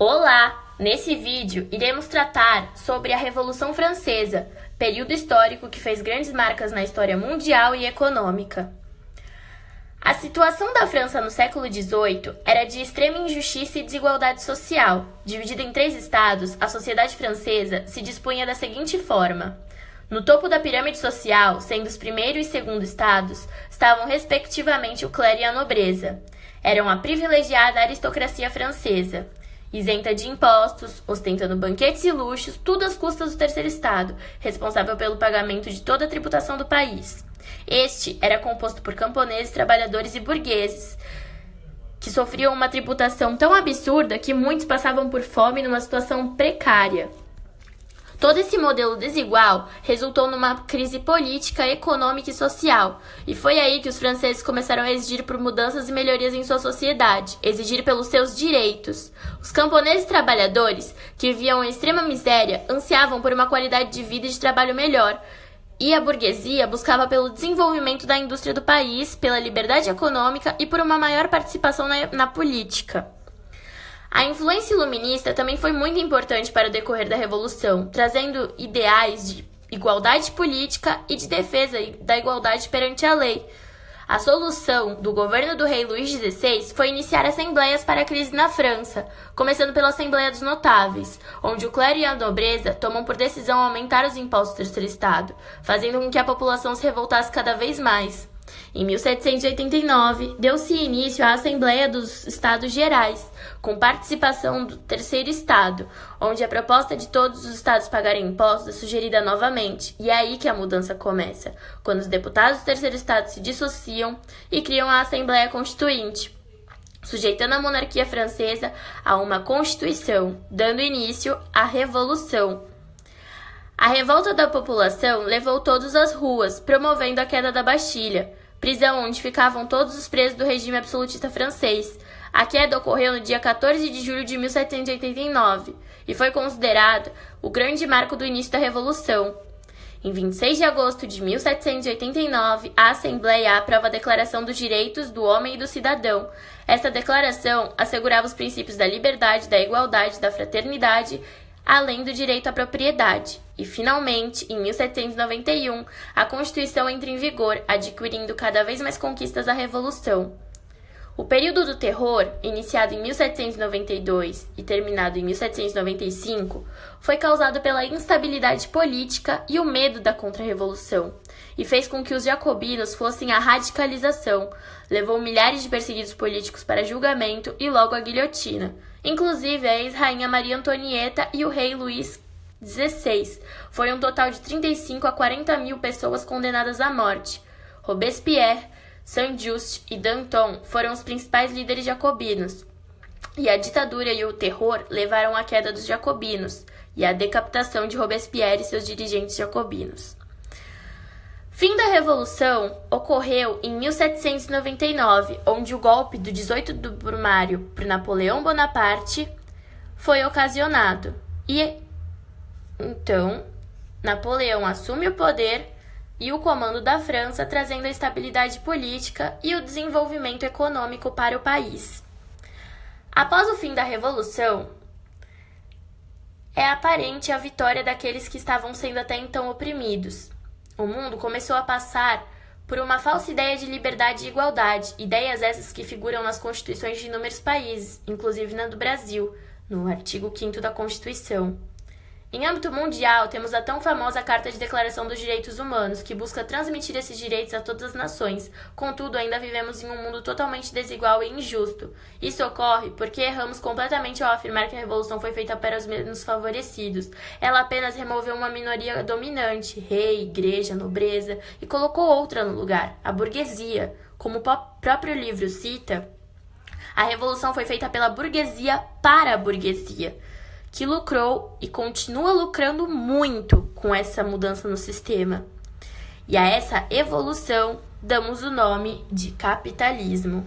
Olá! Nesse vídeo, iremos tratar sobre a Revolução Francesa, período histórico que fez grandes marcas na história mundial e econômica. A situação da França no século XVIII era de extrema injustiça e desigualdade social. Dividida em 3 estados, a sociedade francesa se dispunha da seguinte forma. No topo da pirâmide social, sendo os primeiro e segundo estados, estavam respectivamente o clero e a nobreza. Eram a privilegiada aristocracia francesa, isenta de impostos, ostentando banquetes e luxos, tudo às custas do terceiro estado, responsável pelo pagamento de toda a tributação do país. Este era composto por camponeses, trabalhadores e burgueses, que sofriam uma tributação tão absurda que muitos passavam por fome numa situação precária. Todo esse modelo desigual resultou numa crise política, econômica e social, e foi aí que os franceses começaram a exigir por mudanças e melhorias em sua sociedade, exigir pelos seus direitos. Os camponeses e trabalhadores, que viviam em extrema miséria, ansiavam por uma qualidade de vida e de trabalho melhor, e a burguesia buscava pelo desenvolvimento da indústria do país, pela liberdade econômica e por uma maior participação na política. A influência iluminista também foi muito importante para o decorrer da Revolução, trazendo ideais de igualdade política e de defesa da igualdade perante a lei. A solução do governo do rei Luís XVI foi iniciar assembleias para a crise na França, começando pela Assembleia dos Notáveis, onde o clero e a nobreza tomam por decisão aumentar os impostos do terceiro estado, fazendo com que a população se revoltasse cada vez mais. Em 1789, deu-se início à Assembleia dos Estados Gerais, com participação do terceiro estado, onde a proposta de todos os estados pagarem impostos é sugerida novamente, e é aí que a mudança começa, quando os deputados do terceiro estado se dissociam e criam a Assembleia Constituinte, sujeitando a monarquia francesa a uma Constituição, dando início à Revolução. A revolta da população levou todos às ruas, promovendo a queda da Bastilha, prisão onde ficavam todos os presos do regime absolutista francês. A queda ocorreu no dia 14 de julho de 1789 e foi considerado o grande marco do início da Revolução. Em 26 de agosto de 1789, a Assembleia aprova a Declaração dos Direitos do Homem e do Cidadão. Esta declaração assegurava os princípios da liberdade, da igualdade, da fraternidade, além do direito à propriedade. E, finalmente, em 1791, a Constituição entra em vigor, adquirindo cada vez mais conquistas da Revolução. O período do terror, iniciado em 1792 e terminado em 1795, foi causado pela instabilidade política e o medo da contra-revolução, e fez com que os jacobinos fossem à radicalização, levou milhares de perseguidos políticos para julgamento e logo à guilhotina, inclusive a ex-rainha Maria Antonieta e o rei Luís XVI. Foi um total de 35 a 40 mil pessoas condenadas à morte. Robespierre, Saint-Just e Danton foram os principais líderes jacobinos, e a ditadura e o terror levaram à queda dos jacobinos e à decapitação de Robespierre e seus dirigentes jacobinos. Fim da Revolução ocorreu em 1799, onde o golpe do 18 de Brumário por Napoleão Bonaparte foi ocasionado. E então, Napoleão assume o poder e o comando da França, trazendo a estabilidade política e o desenvolvimento econômico para o país. Após o fim da Revolução, é aparente a vitória daqueles que estavam sendo até então oprimidos. O mundo começou a passar por uma falsa ideia de liberdade e igualdade, ideias essas que figuram nas constituições de inúmeros países, inclusive na do Brasil, no artigo 5º da Constituição. Em âmbito mundial, temos a tão famosa Carta de Declaração dos Direitos Humanos, que busca transmitir esses direitos a todas as nações. Contudo, ainda vivemos em um mundo totalmente desigual e injusto. Isso ocorre porque erramos completamente ao afirmar que a Revolução foi feita para os menos favorecidos. Ela apenas removeu uma minoria dominante, rei, igreja, nobreza, e colocou outra no lugar, a burguesia. Como o próprio livro cita, a Revolução foi feita pela burguesia para a burguesia, que lucrou e continua lucrando muito com essa mudança no sistema. E a essa evolução damos o nome de capitalismo.